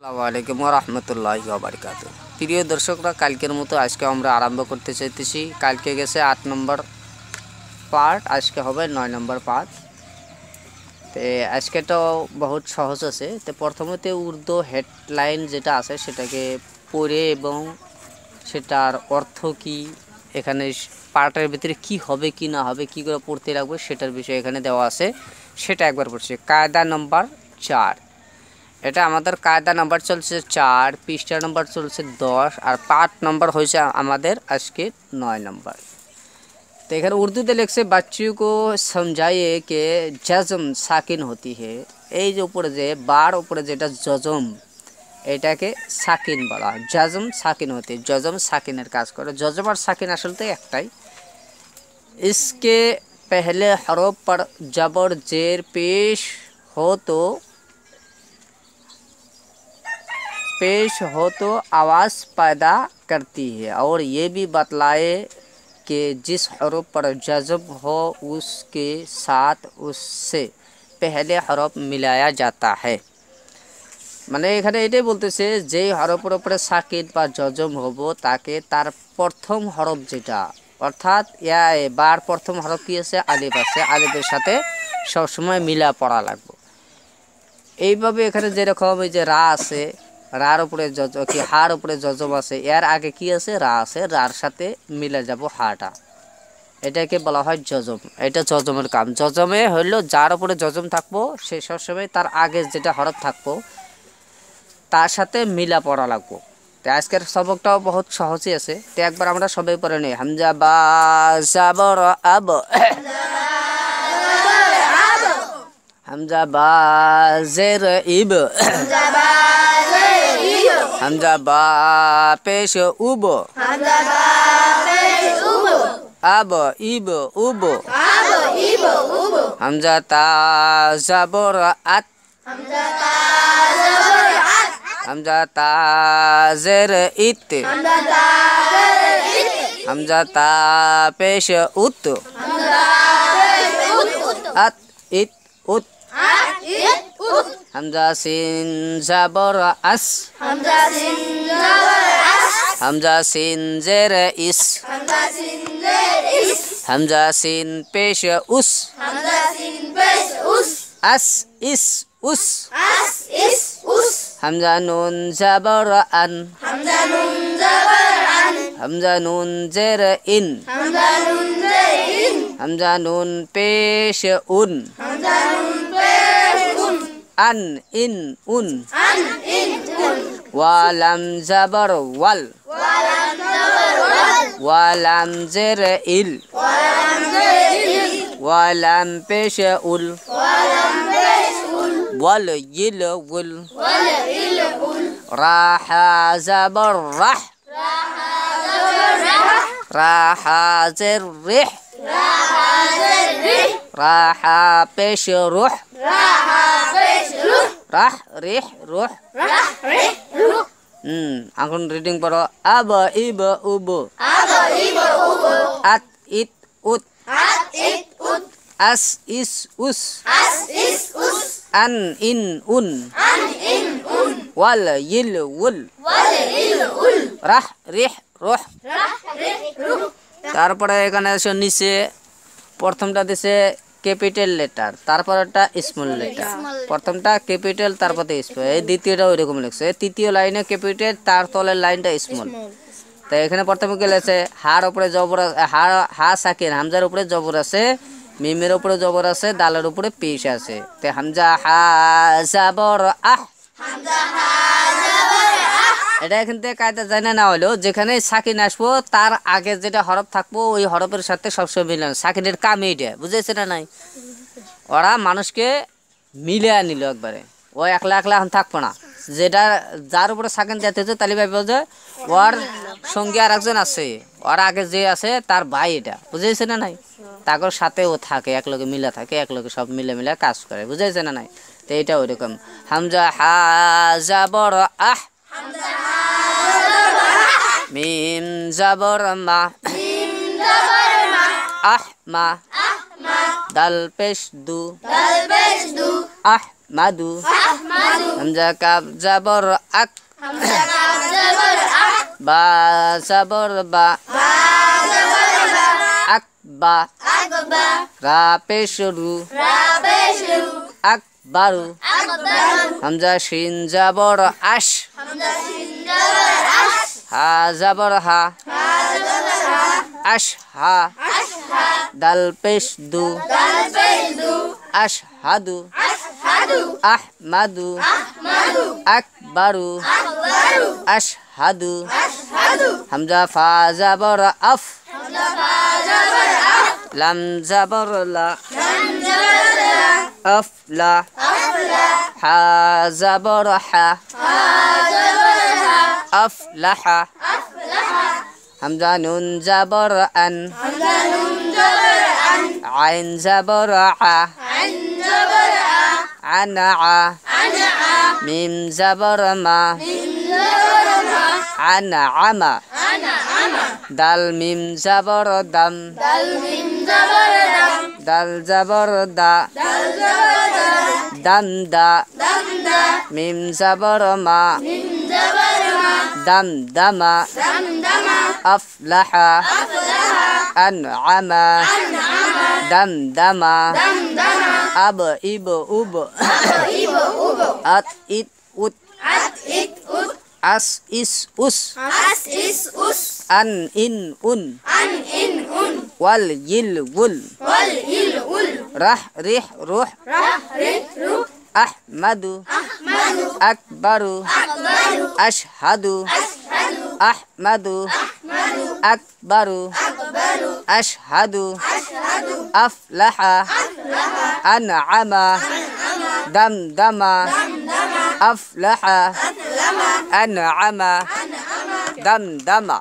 আসসালামু আলাইকুম ওয়া রাহমাতুল্লাহি ওয়া বারাকাতুহু। প্রিয় দর্শকরা, কালকের মতো আজকে আমরা আরম্ভ করতে চাইতেছি। কালকে গেছে 8 নম্বর পার্ট, আজকে হবে 9 নম্বর পার্ট। তো আজকে তো বহুত সহজ আছে। তো প্রথমতে উর্দু হেডলাইন যেটা আছে সেটাকে পড়ে এবং সেটার অর্থ কি, এখানে পার্টের ভিতরে কি হবে কি না হবে, কি করে পড়তে লাগবে সেটার বিষয় এখানে দেওয়া আছে, সেটা একবার পড়ছি। কায়দা নম্বর 4, এটা আমাদের কায়দা নাম্বার চলছে 4, পৃষ্ঠা নম্বর চলছে 10 আর পার্ট নম্বর হয়েছে আমাদের আজকে 9 নম্বর। তো এখানে উর্দুতে লিখছে বাচ্চু কো সমঝাইয়ে কে জজম সাকিন হতি হে। এই যে উপরে যে বার উপরে যেটা জজম, এটাকে সাকিন বলা হয়। জজম সাকিন হতি, জজম সাকিনের কাজ করে। জজম আর সাকিন আসলে একটাই। इसके पहले हरोफ पर जबर जेर पेश हो तो आवाज़ पैदा करती है और ये भी बतलाए कि जिस हरफ पर जज़म हो उसके साथ उससे पहले हरफ मिलाया जाता है। মানে এখানে এটাই বলতেছে যে হরফের উপরে সাকিন বা জজম হবো তাকে তার প্রথম হরফ যেটা, অর্থাৎ বার প্রথম হরফ কি আছে, আলিফ আছে, আলিফের সাথে সবসময় মিলা পড়া লাগবে। এইভাবে এখানে যেরকম এই যে রা আছে, রার উপরে কি হার উপরে জজম আছে, এর আগে কি আছে, রা আছে, রার সাথে মিলে যাব হাটা, এটাকে বলা হয় জজম। এটা জজমের কাম। জজমে হইল যার উপরে জজম থাকবো সে সবসময় তার আগে যেটা হরফ থাকবো তার সাথে মিলা পড়া লাগবো। তো আজকের সবকটাও বহুত সহজই আছে। তো একবার আমরা সবাই পড়ে নিই। হামজা বা জাবর আব, হামজা বা জের ইব, হামজা বা পেশ উব, আব ইব উব, হামজা তা জাবর আত, হামজা তা জের ইত, হামজা তা পেশ উত, আত ইত উত, হামজা সিন জাবর আস, হামজা সিন জের ইস, হামজা সিন পেশ উস, আস ইস উস, হামজা নুন জাবর আন, হামজা নুন জের ইন, হামজা নুন পেশ উন, আন ইন উন, ওয়ালাম জাবর ওয়াল, ওয়ালাম জের ইল, ওয়ালাম পেশ উল, ওয়াল ইল উল, রাহা জাবর রাহ, রাহা জের রিহ, রাহা পেশ রুহ, রাহ রিহ রুহ। এখন রিডিং পড়ো। আব ইব উব, আত ইত উত, আস ইস উস, আন ইন উন, ওয়াল ইল উল, রাহ রিহ রুহ। তারপরে এখানে এসে নিচে প্রথমটা দিছে ক্যাপিটাল লেটার, তারপরটা স্মল লেটার। প্রথমটা ক্যাপিটাল, তারপরে স্মল। এই দ্বিতীয়টা ওইরকম লিখছে। তৃতীয় লাইনে ক্যাপিটাল, তার তলের লাইনটা স্মল। তো এখানে প্রথমে কি লেখছে, হার উপরে জবর, হা সাকিন, হামজার উপরে জবর আছে, মিমের উপরে জবর আছে, দালের উপরে পেশ আছে। তো হামজা হা জাবর আহ, এটা এখান থেকে কায়দা জানা না হলেও যেখানে সাকিন আসবো তার আগে যেটা হরফ থাকবো ওই হরফের সাথে সবসময় মিলানো। সাকিনের কাম এইটা, বুঝেছে না নাই? ওরা মানুষকে মিলে নিল একবারে, ও একলা একলা এখন থাকবো না। যেটা যার উপরে সাকিন দিতে হচ্ছে তাহলে ভাববো যে ওর সঙ্গে আর একজন আছে, ওর আগে যে আছে তার ভাই, এটা বুঝেছে না নাই? তার সাথে ও থাকে, এক লোকে মিলা থাকে, এক লোকে সব মিলে মিলে কাজ করে, বুঝেছে না নাই? তো এটা ওইরকম। হামজা হা জাবর আহ, মিম জাবর মা, আহ মা, দাল পেশ দু, আহ আহমাদু হামজা কাফ জবর আক বা জবর বা আকবা রা পেশ রু আকবারু হামজা শিন জবর আশ হা জবর হা আশ হা দাল পেশ দু আশহাদু আহমাদু আকবারু আশহাদু হামজা ফা জবর আফ লাম জবর লা আফলা হা জবর হা আফলাহা হামজা নুন জবর আন আইন জবর আ আনআ মিম জবর মা আনআমা দাল মিম জবর দাম দাল জবর দা দাম দা মিম জবর মা দাম দামা আফলাহা আনআমা দাম দামা আব ইব উব আত ইত উত আস ইস উস আন ইন উন ওয়াল ইল উল রাহ রিহ রুহ আহমাদু আকবারু আশহাদু আহমাদু আকবারু আশহাদু আফলাহা আনআমা দামদামা আফলাহা আনআমা দামদামা